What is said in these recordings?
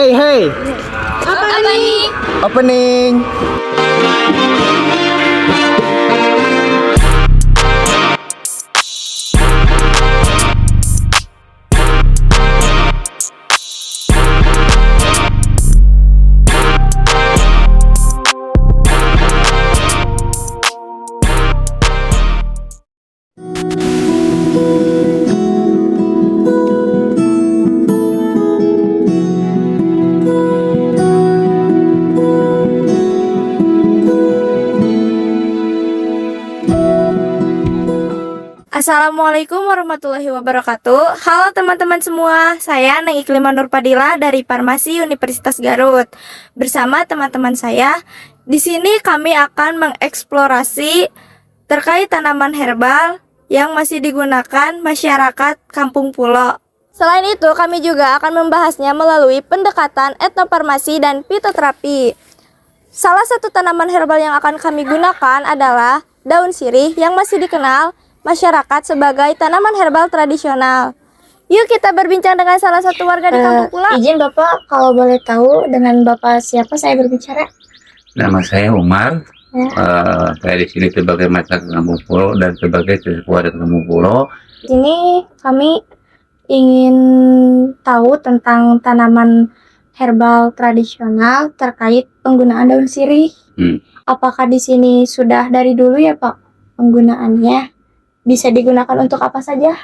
Hey, hey, Apa nih? opening. Assalamualaikum warahmatullahi wabarakatuh. Halo teman-teman semua, saya Neng Iklima Nurpadila dari Farmasi Universitas Garut. Bersama teman-teman saya, di sini kami akan mengeksplorasi terkait tanaman herbal yang masih digunakan masyarakat Kampung Pulo. Selain itu, kami juga akan membahasnya melalui pendekatan etnofarmasi dan fitoterapi. Salah satu tanaman herbal yang akan kami gunakan adalah daun sirih yang masih dikenal masyarakat sebagai tanaman herbal tradisional. Yuk kita berbincang dengan salah satu warga di Kampung Pulo. Izin Bapak, kalau boleh tahu dengan Bapak siapa saya berbicara? Nama saya Umar. Ya. Saya di sini sebagai masyarakat Kampung Pulo dan sebagai ketua dari Kampung Pulo. Di sini kami ingin tahu tentang tanaman herbal tradisional terkait penggunaan daun sirih. Apakah di sini sudah dari dulu ya Pak penggunaannya? Bisa digunakan untuk apa saja?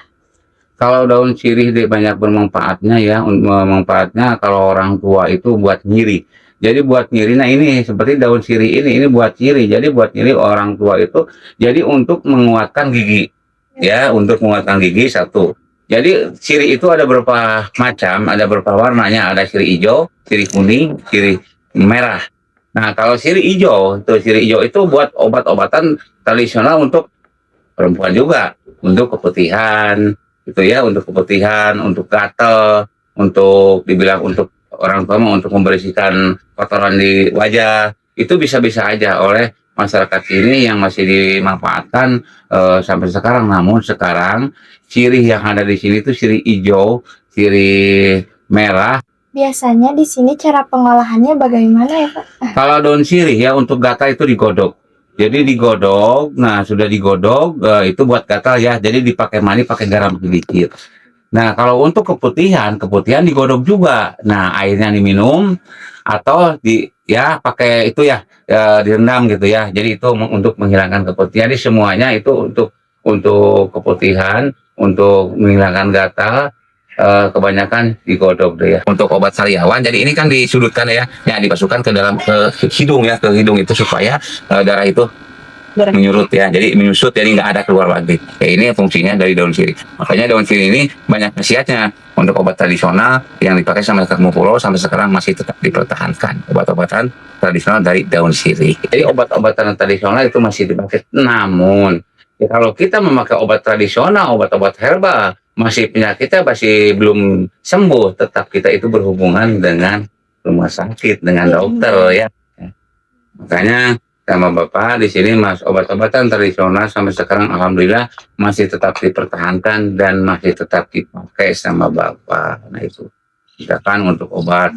Kalau daun sirih dia banyak bermanfaatnya ya. Manfaatnya kalau orang tua itu buat nyiri. Jadi buat nyiri, nah ini seperti daun sirih ini buat nyiri. Jadi buat nyiri orang tua itu jadi untuk menguatkan gigi. Ya, untuk menguatkan gigi satu. Jadi sirih itu ada beberapa macam, ada beberapa warnanya. Ada sirih hijau, sirih kuning, sirih merah. Nah, kalau sirih hijau itu buat obat-obatan tradisional untuk perempuan juga, untuk keputihan, gitu ya, untuk keputihan, untuk gatal, untuk dibilang untuk orang tua untuk membersihkan kotoran di wajah, itu bisa-bisa aja oleh masyarakat ini yang masih dimanfaatkan sampai sekarang. Namun sekarang sirih yang ada di sini itu sirih hijau, sirih merah. Biasanya di sini cara pengolahannya bagaimana ya Pak? Kalau daun sirih ya untuk gatal itu digodok. Jadi digodok, nah sudah digodok itu buat gatal ya. Jadi dipakai mani, pakai garam sedikit. Nah kalau untuk keputihan digodok juga. Nah airnya diminum atau pakai itu ya, direndam gitu ya. Jadi itu untuk menghilangkan keputihan. Jadi semuanya itu untuk keputihan, untuk menghilangkan gatal. Kebanyakan digodok deh ya. Untuk obat sariawan, jadi ini kan disudutkan ya, dimasukkan ke dalam ke hidung ya, ke hidung itu supaya darah itu menyurut ya, jadi menyusut, jadi nggak ada keluar lagi. Ini fungsinya dari daun sirih. Makanya daun sirih ini banyak khasiatnya untuk obat tradisional yang dipakai sama Kampung Pulo sampai sekarang masih tetap dipertahankan obat-obatan tradisional dari daun sirih. Jadi obat-obatan tradisional itu masih dipakai. Namun ya, kalau kita memakai obat tradisional, obat-obat herbal, masih penyakitnya masih belum sembuh, tetap kita itu berhubungan dengan rumah sakit, dengan dokter ya. Makanya sama Bapak di sini Mas, obat-obatan tradisional sampai sekarang alhamdulillah masih tetap dipertahankan dan masih tetap dipakai sama Bapak. Nah itu misalkan untuk obat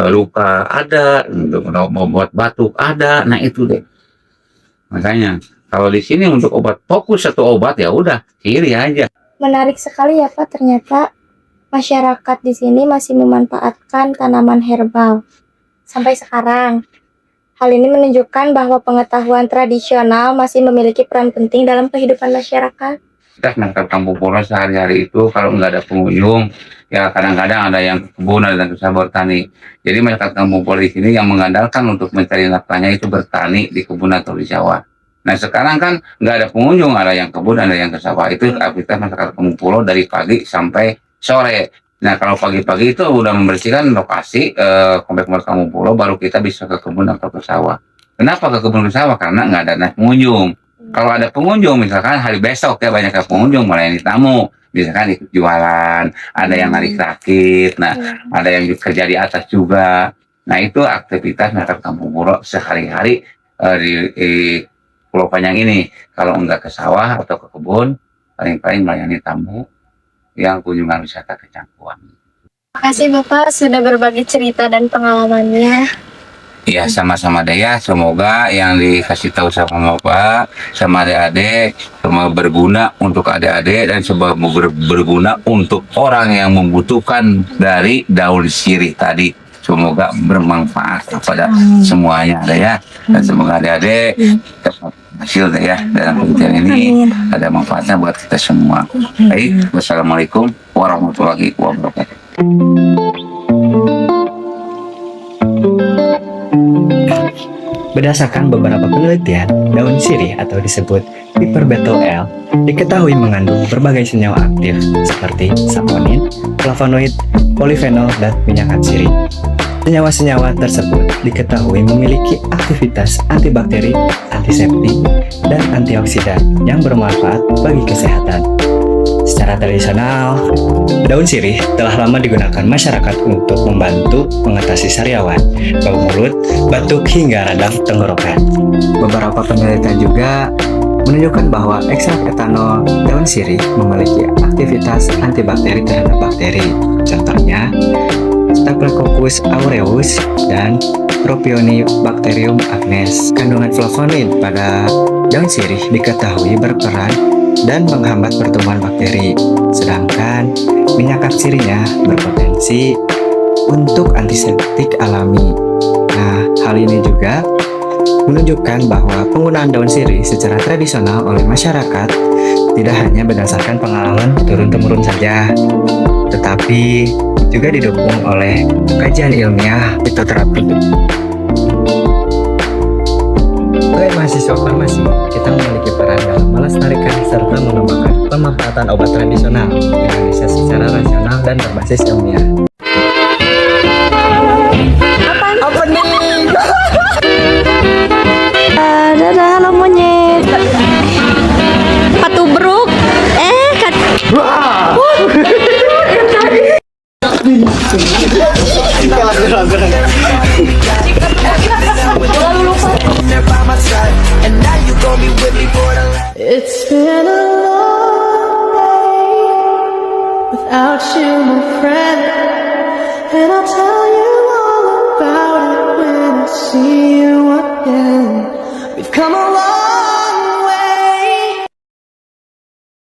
luka ada, untuk obat batuk ada, nah itu deh. Makanya kalau di sini untuk obat fokus satu obat ya udah sirih aja. Menarik sekali ya Pak, ternyata masyarakat di sini masih memanfaatkan tanaman herbal sampai sekarang. Hal ini menunjukkan bahwa pengetahuan tradisional masih memiliki peran penting dalam kehidupan masyarakat. Kita masyarakat Kampung Pulo sehari-hari itu kalau nggak ada pengunjung, ya kadang-kadang ada yang ke kebun, ada yang usaha bertani. Jadi masyarakat Kampung Pulo di sini yang mengandalkan untuk mencari nafkahnya itu bertani di kebun atau di sawah. Nah sekarang kan nggak ada pengunjung, ada yang kebun, ada yang ke sawah. Itu aktivitas masyarakat Kampung Pulo dari pagi sampai sore. Nah kalau pagi-pagi itu udah membersihkan lokasi komplek Kampung Pulo, baru kita bisa ke kebun atau ke sawah. Kenapa ke kebun ke sawah? Karena nggak ada pengunjung. Kalau ada pengunjung, misalkan hari besok ya banyak pengunjung, melayani tamu, misalkan ikut jualan, ada yang narik rakit, nah ada yang kerja di atas juga. Nah itu aktivitas masyarakat Kampung Pulo sehari-hari di Pulau Panjang ini. Kalau enggak ke sawah atau ke kebun, paling-paling melayani tamu yang kunjungan wisata ke Cangkuang. Makasih Bapak sudah berbagi cerita dan pengalamannya. Ya sama-sama deh ya, semoga yang dikasih tahu sama Bapak, sama adik-adik, semua berguna untuk adik-adik dan semua berguna untuk orang yang membutuhkan dari daun sirih tadi. Semoga bermanfaat kepada semuanya deh ya, dan semoga adik-adik dapat hasil deh ya dalam penelitian ini ada manfaatnya buat kita semua. Baik, wassalamualaikum warahmatullahi wabarakatuh. Berdasarkan beberapa penelitian, daun sirih atau disebut piperbetul L diketahui mengandung berbagai senyawa aktif seperti saponin, flavonoid, polifenol, dan minyak sirih. Senyawa-senyawa tersebut diketahui memiliki aktivitas antibakteri, antiseptik, dan antioksidan yang bermanfaat bagi kesehatan. Secara tradisional, daun sirih telah lama digunakan masyarakat untuk membantu mengatasi sariawan, bau mulut, batuk, hingga radang tenggorokan. Beberapa penelitian juga menunjukkan bahwa ekstrak etanol daun sirih memiliki aktivitas antibakteri terhadap bakteri. Contohnya, Staphylococcus aureus dan Propionibacterium acnes. Kandungan flavonoid pada daun sirih diketahui berperan dan menghambat pertumbuhan bakteri, sedangkan minyak sirihnya berpotensi untuk antiseptik alami. Nah, hal ini juga menunjukkan bahwa penggunaan daun sirih secara tradisional oleh masyarakat tidak hanya berdasarkan pengalaman turun-temurun saja, tetapi juga didukung oleh kajian ilmiah fitoterapi. Sebagai mahasiswa farmasi, kita memiliki peran dalam melestarikan serta mengembangkan pemanfaatan obat tradisional di Indonesia secara rasional dan berbasis ilmiah. Apa nih? Dadah, halo monyet. Patubruk. Kan. It's been a long day without you, my friend, and I'll tell you all about it when I see you again. We've come a long